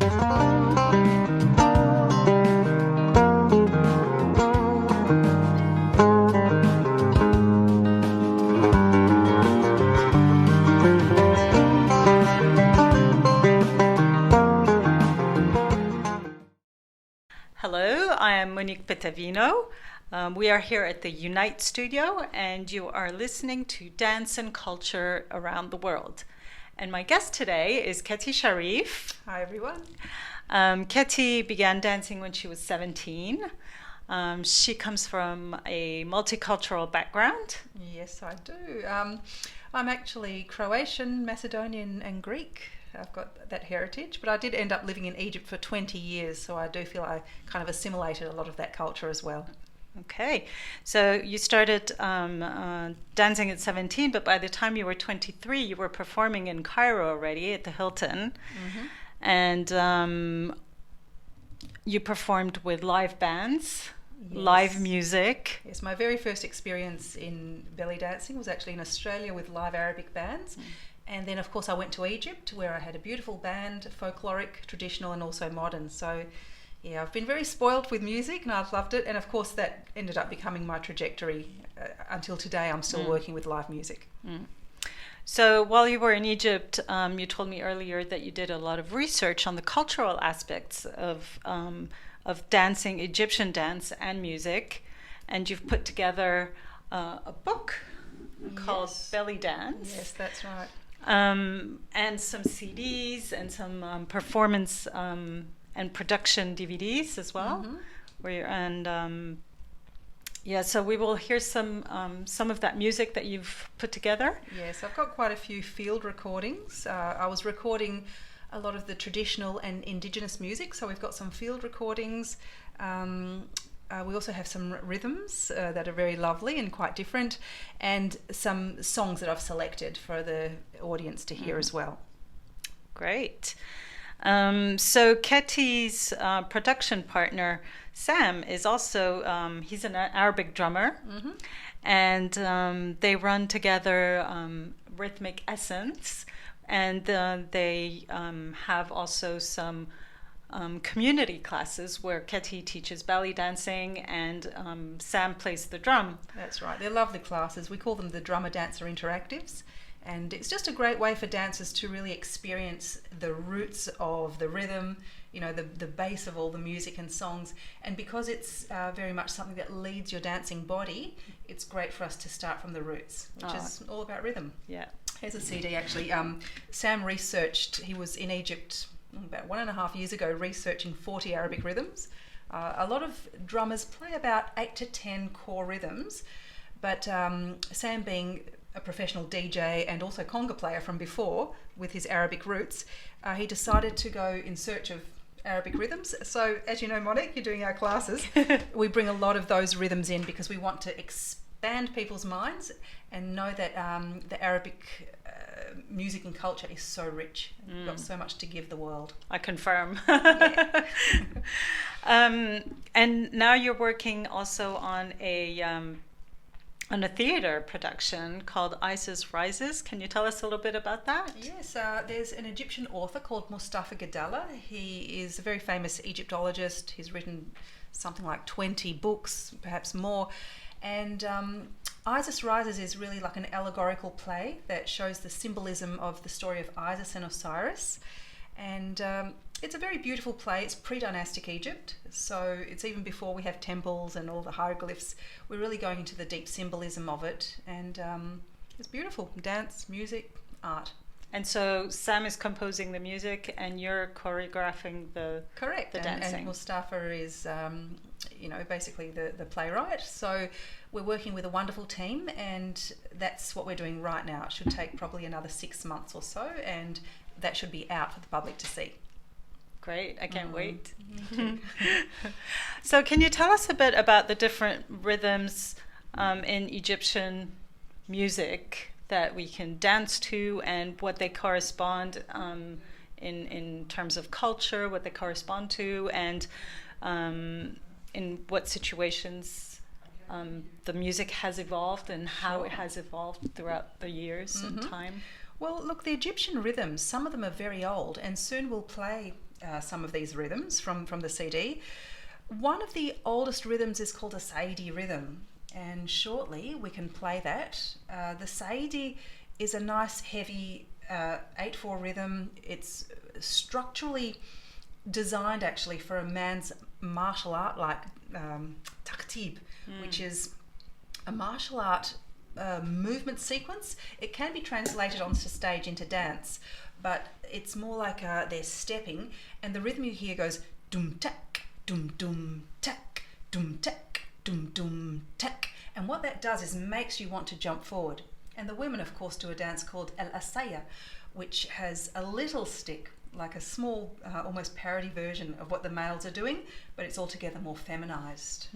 Hello, I am Monique Pattavino. We are here at the Unite studio, and you are listening to Dance and Culture Around the World. And my guest today is Keti Sharif. Hi, everyone. Keti began dancing when she was 17. She comes from a multicultural background. Yes, I do. I'm actually Croatian, Macedonian, and Greek. I've got that heritage, but I did end up living in Egypt for 20 years, so I do feel I kind of assimilated a lot of that culture as well. Okay, so you started dancing at 17, but by the time you were 23, you were performing in Cairo already at the Hilton, and you performed with live bands, live music. Yes, my very first experience in belly dancing was actually in Australia with live Arabic bands. And then, of course, I went to Egypt, where I had a beautiful band, folkloric, traditional, and also modern. So, yeah, I've been very spoiled with music, and I've loved it. And, of course, that ended up becoming my trajectory. Until today, I'm still working with live music. So while you were in Egypt, you told me earlier that you did a lot of research on the cultural aspects of dancing, Egyptian dance and music. And you've put together a book called Belly Dance. Yes, that's right. And some CDs and some performance and production DVDs as well. So we will hear some of that music that you've put together. Yes, I've got quite a few field recordings. I was recording a lot of the traditional and indigenous music, so we've got some field recordings. We also have some rhythms that are very lovely and quite different, and some songs that I've selected for the audience to hear as well. Great. So Keti's production partner, Sam, is also, he's an Arabic drummer, and they run together Rhythmic Essence, and they have also some community classes where Keti teaches belly dancing and Sam plays the drum. That's right. They're lovely classes. We call them the Drummer Dancer Interactives. And it's just a great way for dancers to really experience the roots of the rhythm, you know, the base of all the music and songs. And because it's very much something that leads your dancing body, it's great for us to start from the roots, which is all about rhythm. Yeah. Here's a CD actually. Sam researched, he was in Egypt about 1.5 years ago researching 40 Arabic rhythms. A lot of drummers play about 8 to 10 core rhythms, but Sam, being a professional DJ and also conga player from before with his Arabic roots, he decided to go in search of Arabic rhythms. So as you know, Monique, you're doing our classes, we bring a lot of those rhythms in because we want to expand people's minds and know that the Arabic music and culture is so rich. We've got so much to give the world. I confirm. Yeah. And now you're working also on a theater production called Isis Rises. Can you tell us a little bit about that? Yes, there's an Egyptian author called Mustafa Gadalla. He is a very famous Egyptologist. He's written something like 20 books, perhaps more. And Isis Rises is really like an allegorical play that shows the symbolism of the story of Isis and Osiris. And it's a very beautiful play. It's pre-dynastic Egypt, so it's even before we have temples and all the hieroglyphs. We're really going into the deep symbolism of it, and it's beautiful. Dance, music, art. And so Sam is composing the music and you're choreographing the dancing. And Mustafa is basically the playwright. So we're working with a wonderful team, and that's what we're doing right now. It should take probably another 6 months or so, and that should be out for the public to see. Great, I can't wait. Me too. So can you tell us a bit about the different rhythms in Egyptian music that we can dance to, and what they correspond in terms of culture, what they correspond to, and in what situations the music has evolved and how it has evolved throughout the years and time? Well, look, the Egyptian rhythms, some of them are very old, and soon we'll play some of these rhythms from the CD. One of the oldest rhythms is called a Saidi rhythm, and shortly we can play that. The Saidi is a nice heavy 8/4 rhythm. It's structurally designed actually for a man's martial art like taktib, which is a martial art movement sequence. It can be translated onto stage into dance, but it's more like they're stepping, and the rhythm you hear goes dum tak, dum dum tak, dum tak, dum dum tak, and what that does is makes you want to jump forward. And the women, of course, do a dance called el asaya, which has a little stick, like a small, almost parody version of what the males are doing, but it's altogether more feminized.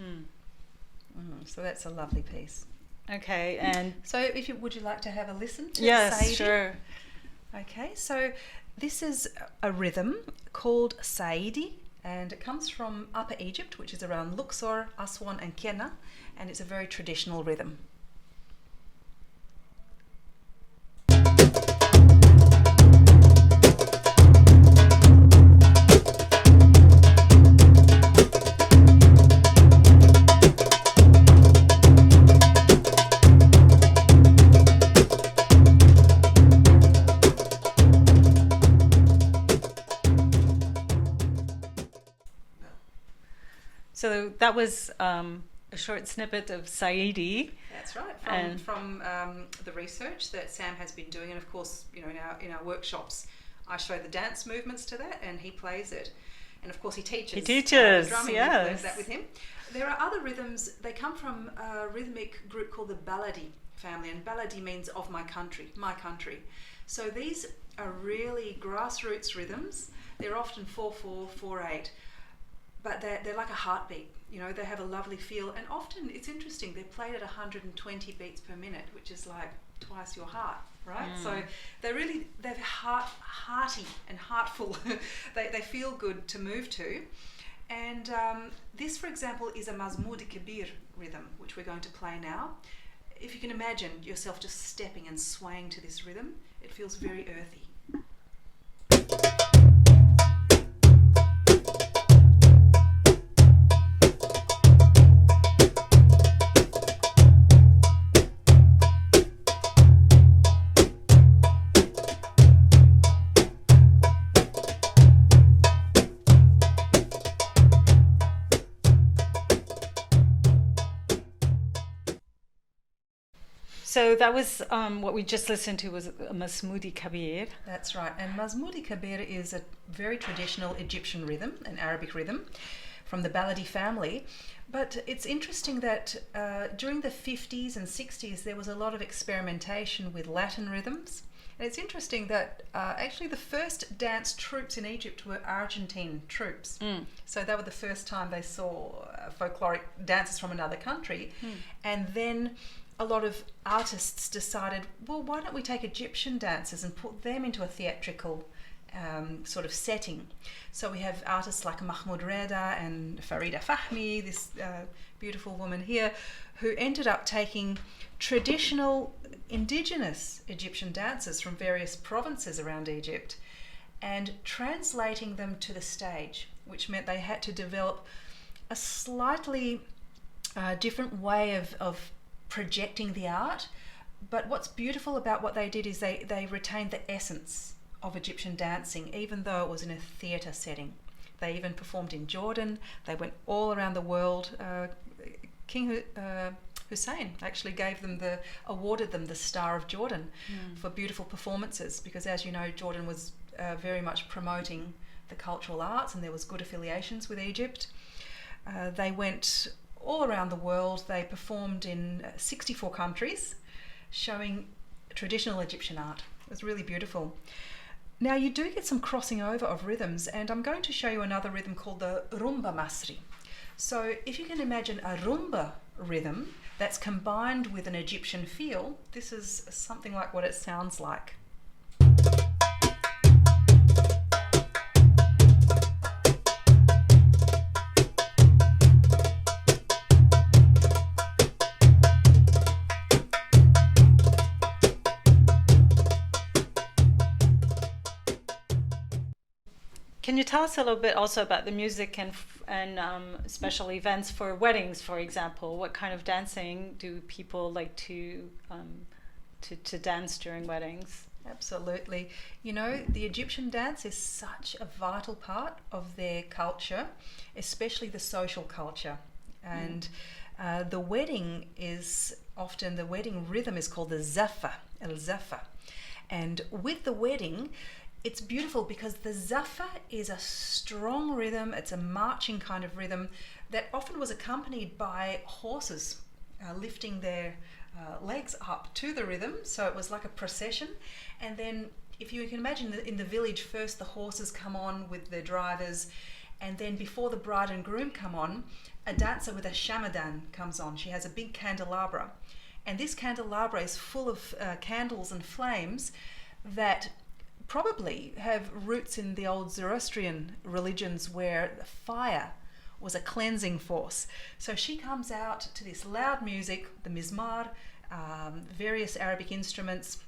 So that's a lovely piece. Okay, and so would you like to have a listen to yes, Saidi? sure. Okay, so this is a rhythm called Saidi, and it comes from Upper Egypt, which is around Luxor, Aswan and Kenna, and it's a very traditional rhythm. So that was a short snippet of Saidi. That's right. From the research that Sam has been doing, and of course, you know, in our workshops, I show the dance movements to that, and he plays it, and of course he teaches. He teaches. Drumming. Yes. We've learned that with him. There are other rhythms. They come from a rhythmic group called the Baladi family, and Baladi means of my country, my country. So these are really grassroots rhythms. They're often 4/4, 4/8. But they're like a heartbeat, you know, they have a lovely feel, and often it's interesting, they're played at 120 beats per minute, which is like twice your heart, right? So they're hearty and heartful. they feel good to move to. And this, for example, is a Mazmoudi Kabir rhythm, which we're going to play now. If you can imagine yourself just stepping and swaying to this rhythm, it feels very earthy. So that was what we just listened to was Mazmoudi Kabir. That's right. And Mazmoudi Kabir is a very traditional Egyptian rhythm, an Arabic rhythm from the Baladi family. But it's interesting that during the 50s and 60s there was a lot of experimentation with Latin rhythms. And it's interesting that actually the first dance troupes in Egypt were Argentine troupes. So that was the first time they saw folkloric dances from another country. And then a lot of artists decided, well, why don't we take Egyptian dances and put them into a theatrical sort of setting? So we have artists like Mahmoud Reda and Farida Fahmi, this beautiful woman here, who ended up taking traditional indigenous Egyptian dances from various provinces around Egypt and translating them to the stage, which meant they had to develop a slightly different way of projecting the art. But what's beautiful about what they did is they retained the essence of Egyptian dancing, even though it was in a theatre setting. They even performed in Jordan. They went all around the world. King Hussein actually awarded them the Star of Jordan for beautiful performances, because as you know, Jordan was very much promoting the cultural arts and there was good affiliations with Egypt. They went all around the world. They performed in 64 countries, showing traditional Egyptian art. It was really beautiful. Now you do get some crossing over of rhythms, and I'm going to show you another rhythm called the Rumba Masri. So if you can imagine a rumba rhythm that's combined with an Egyptian feel, this is something like what it sounds like. Can can you tell us a little bit also about the music and special events for weddings, for example? What kind of dancing do people like to dance during weddings? Absolutely. You know, the Egyptian dance is such a vital part of their culture, especially the social culture. And the wedding rhythm is called the zaffa, el zaffa. And with the wedding, it's beautiful because the zaffa is a strong rhythm. It's a marching kind of rhythm that often was accompanied by horses lifting their legs up to the rhythm. So it was like a procession. And then if you can imagine in the village, first the horses come on with their drivers, and then before the bride and groom come on, a dancer with a shamadan comes on. She has a big candelabra. And this candelabra is full of candles and flames that probably have roots in the old Zoroastrian religions where the fire was a cleansing force. So she comes out to this loud music, the mizmar, various Arabic instruments,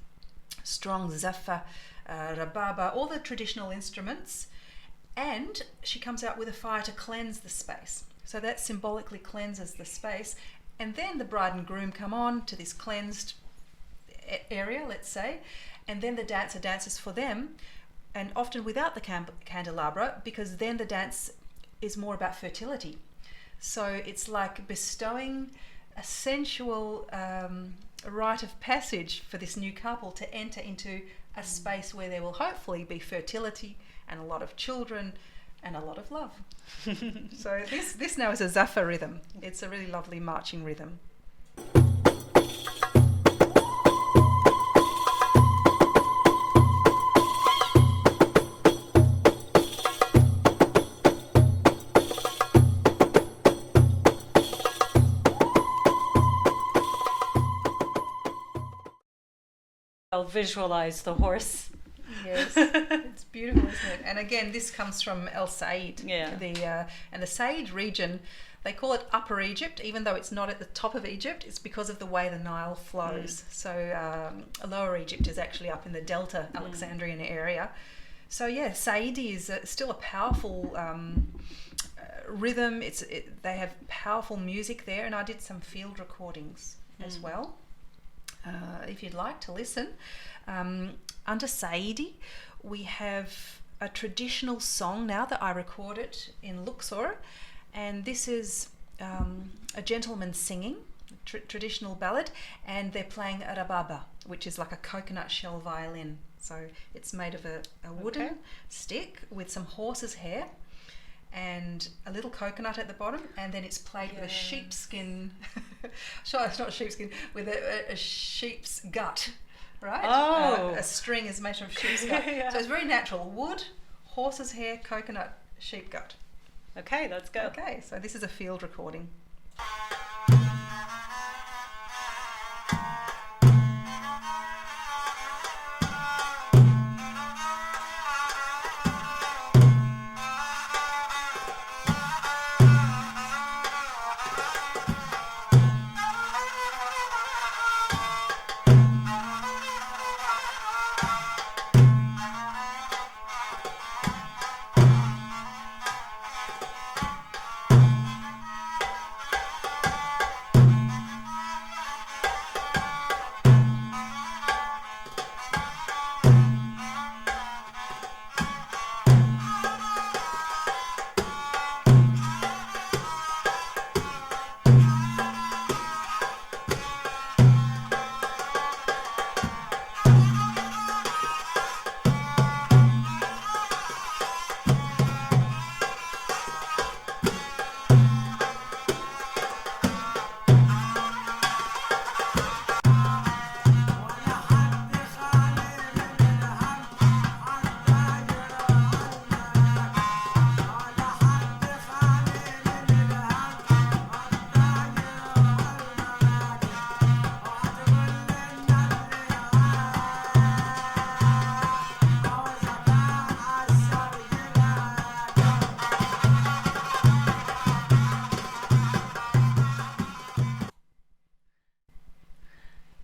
strong zaffa, rababa, all the traditional instruments, and she comes out with a fire to cleanse the space. So that symbolically cleanses the space. And then the bride and groom come on to this cleansed area, let's say, and then the dancer dances for them, and often without the candelabra, because then the dance is more about fertility. So it's like bestowing a sensual rite of passage for this new couple to enter into a space where there will hopefully be fertility and a lot of children and a lot of love. So this now is a zaffa rhythm. It's a really lovely marching rhythm. I'll visualize the horse. Yes, it's beautiful, isn't it? And again, this comes from El Said. Yeah. And the Said region, they call it Upper Egypt, even though it's not at the top of Egypt. It's because of the way the Nile flows. So Lower Egypt is actually up in the Delta Alexandrian area. So yeah, Saidi is still a powerful rhythm. They have powerful music there, and I did some field recordings as well. If you'd like to listen. Under Saidi, we have a traditional song now that I recorded in Luxor, and this is a gentleman singing, traditional ballad, and they're playing a rababa, which is like a coconut shell violin. So it's made of a wooden stick with some horse's hair and a little coconut at the bottom, and then it's played with a sheepskin. Sure, it's not sheepskin, with a sheep's gut, right? Oh. A string is made of sheep's gut. Yeah. So it's very natural. Wood, horse's hair, coconut, sheep gut. Okay, let's go. Okay, so this is a field recording.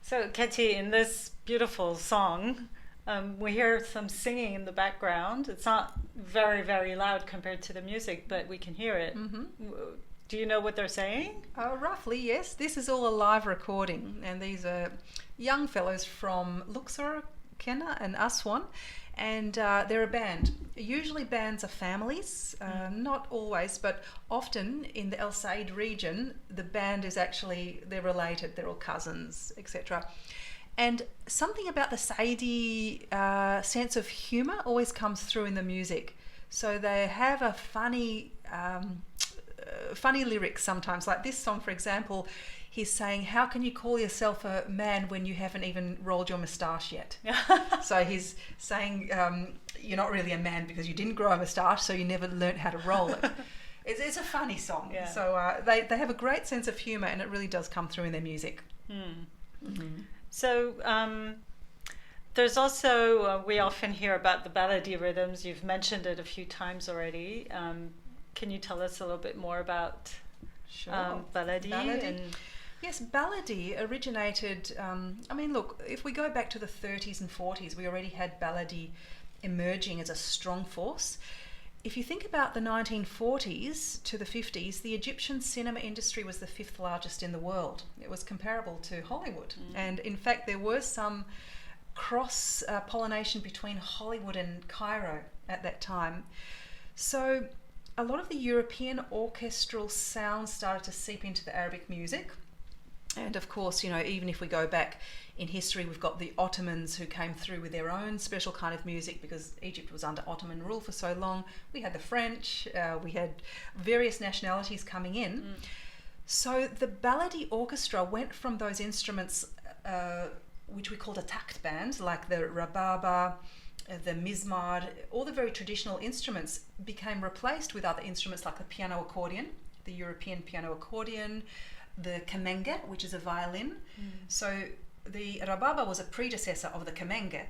So, Keti, in this beautiful song, We hear some singing in the background. It's not very, very loud compared to the music, but we can hear it. Do you know what they're saying? Roughly, yes. This is all a live recording, and these are young fellows from Luxor, Kenya and Aswan, and they're a band. Usually bands are families, not always, but often in the El Said region, the band is actually, they're related, they're all cousins, etc. And something about the Saidi sense of humour always comes through in the music. So they have a funny lyrics sometimes. Like this song, for example, he's saying, how can you call yourself a man when you haven't even rolled your moustache yet? So he's saying you're not really a man because you didn't grow a moustache, so you never learnt how to roll it. It's a funny song. Yeah. So they have a great sense of humour, and it really does come through in their music. So there's also, we often hear about the baladi rhythms. You've mentioned it a few times already. Can you tell us a little bit more about baladi? Yes, baladi originated, look, if we go back to the 30s and 40s, we already had baladi emerging as a strong force. If you think about the 1940s to the 50s, the Egyptian cinema industry was the 5th largest in the world. It was comparable to Hollywood. And in fact, there was some cross-pollination between Hollywood and Cairo at that time. So a lot of the European orchestral sounds started to seep into the Arabic music. And of course, even if we go back in history, we've got the Ottomans who came through with their own special kind of music because Egypt was under Ottoman rule for so long. We had the French, we had various nationalities coming in. So the baladi orchestra went from those instruments, which we called a takt band, like the rababa, the mizmar, all the very traditional instruments became replaced with other instruments like the piano accordion, the European piano accordion, the kemenge, which is a violin. So the rababa was a predecessor of the kemenge,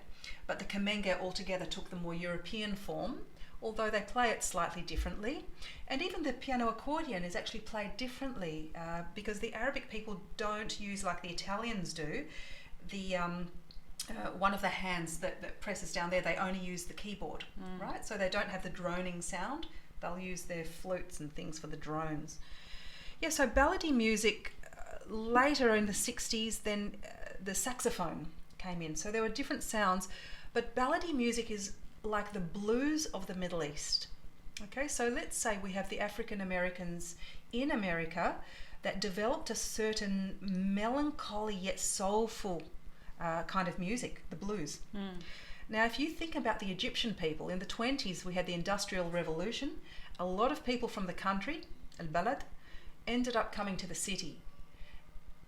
but the kemenge altogether took the more European form, although they play it slightly differently. And even the piano accordion is actually played differently because the Arabic people don't use like the Italians do. The one of the hands that presses down there, they only use the keyboard, right? So they don't have the droning sound. They'll use their flutes and things for the drones. Yeah, so baladi music, later in the 60s, then the saxophone came in. So there were different sounds, but baladi music is like the blues of the Middle East. Okay, so let's say we have the African Americans in America that developed a certain melancholy yet soulful kind of music, the blues. Now, if you think about the Egyptian people, in the 20s we had the Industrial Revolution. A lot of people from the country, al-balad, ended up coming to the city.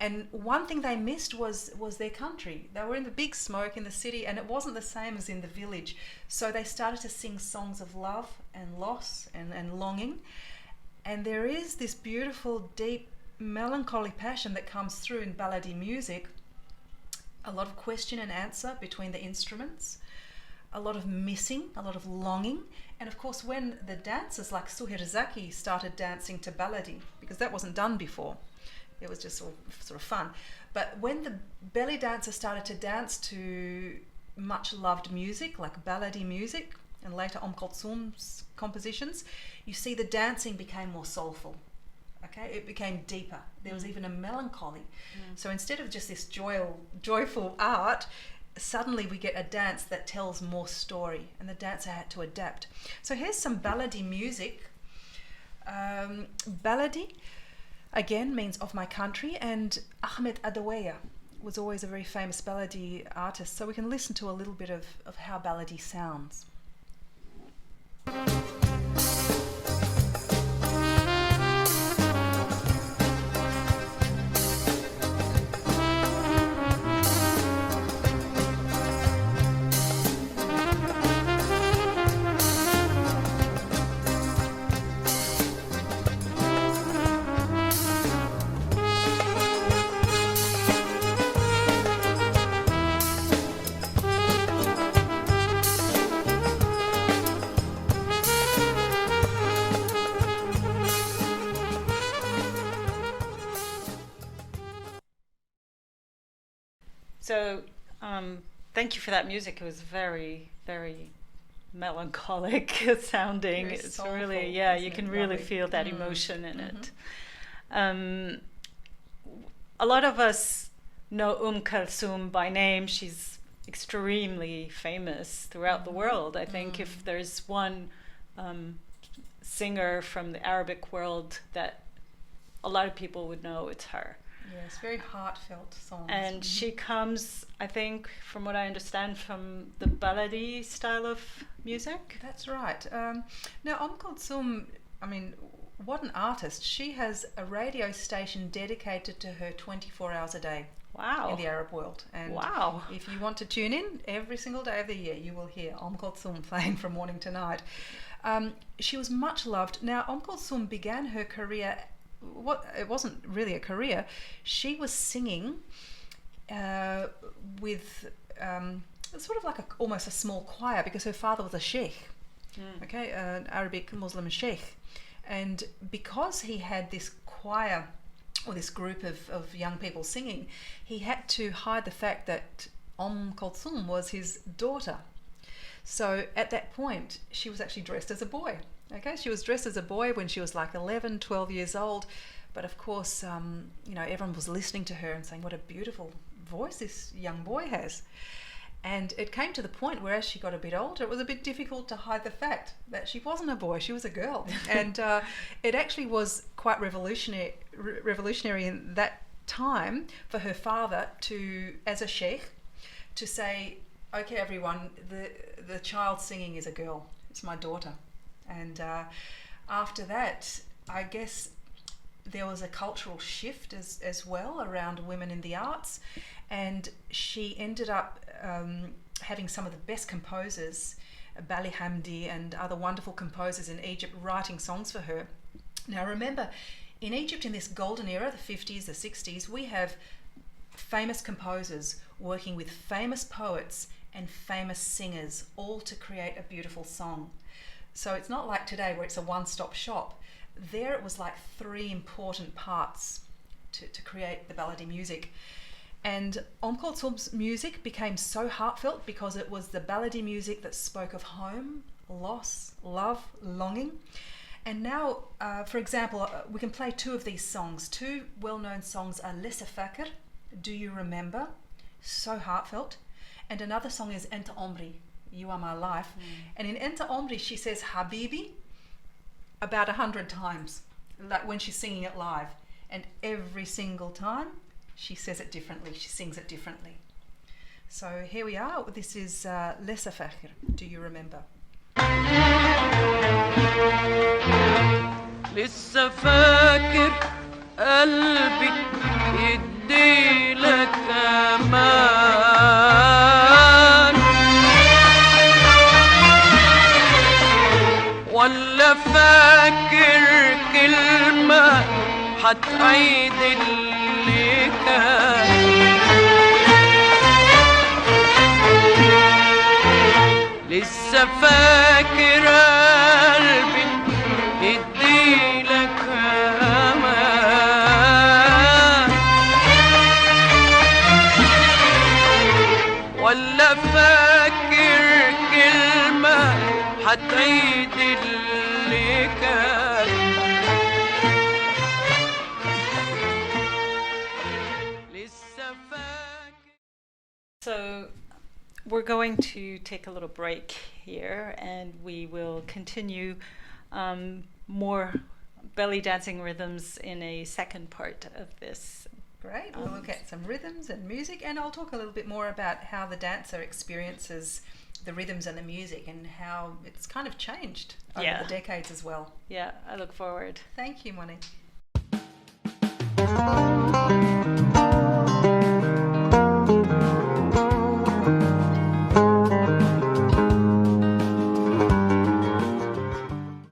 And one thing they missed was their country. They were in the big smoke in the city, and it wasn't the same as in the village. So they started to sing songs of love and loss and longing. And there is this beautiful, deep, melancholy passion that comes through in baladi music. A lot of question and answer between the instruments, a lot of missing, a lot of longing. And of course, when the dancers like Suhir Zaki started dancing to baladi, because that wasn't done before, it was just sort of fun. But when the belly dancers started to dance to much loved music, like baladi music, and later Kulthum's compositions, you see the dancing became more soulful. Okay, it became deeper. There was even a melancholy. So instead of just this joyful art, suddenly we get a dance that tells more story, and the dancer had to adapt. So here's some baladi music. Baladi, again, means of my country, and Ahmed Adaweya was always a very famous baladi artist, so we can listen to a little bit of how baladi sounds. So thank you for that music. It was very, very melancholic sounding. Very It's soulful, really, you can really lovely. feel that emotion in it. A lot of us know Kulthum by name. She's extremely famous throughout the world. I think if there's one singer from the Arabic world that a lot of people would know, it's her. Yes, very heartfelt songs. And she comes, I think, from what I understand, from the baladi style of music. That's right. Now, Kulthum, I mean, what an artist. She has a radio station dedicated to her 24 hours a day. Wow. In the Arab world. And wow. If you want to tune in every single day of the year, you will hear Kulthum playing from morning to night. She was much loved. Now, Kulthum began her career, it wasn't really a career. She was singing with sort of like almost a small choir, because her father was a sheikh, okay, an Arabic Muslim sheikh. And because he had this choir, or this group of young people singing, he had to hide the fact that Kulthum was his daughter. So at that point, she was actually dressed as a boy. Okay, she was dressed as a boy when she was like 11, 12 years old. But of course, everyone was listening to her and saying, what a beautiful voice this young boy has. And it came to the point where, as she got a bit older, it was a bit difficult to hide the fact that she wasn't a boy, she was a girl. And it actually was quite revolutionary in that time for her father to, as a sheikh, to say, okay, everyone, the child singing is a girl. It's my daughter. And after that, I guess there was a cultural shift as well around women in the arts. And she ended up having some of the best composers, Bali Hamdi and other wonderful composers in Egypt, writing songs for her. Now remember, in Egypt in this golden era, the 50s, the 60s, we have famous composers working with famous poets and famous singers, all to create a beautiful song. So it's not like today where it's a one-stop shop. There it was like three important parts to create the baladi music. And Kulthum's music became so heartfelt because it was the baladi music that spoke of home, loss, love, longing. And now, for example, we can play two of these songs. Two well-known songs are Lessa Fakir, Do You Remember? So heartfelt. And another song is Enta Omri, You Are My Life. And in Enta Omri, she says Habibi about 100 times, like when she's singing it live. And every single time, she says it differently, she sings it differently. So here we are. This is Lessa Fakir, Do You Remember? لسه فاكر قلبي يديلك امان ولا فاكر كلمة حتعيد اللي كان لسه فاكر قلبي يديلك امان ولا فاكر كلمة حتعيد اللي كان لسه فاكر. So we're going to take a little break here, and we will continue more belly dancing rhythms in a second part of this. Great. We'll look at some rhythms and music, and I'll talk a little bit more about how the dancer experiences the rhythms and the music and how it's kind of changed over the decades as well. Yeah, I look forward. Thank you, Monique.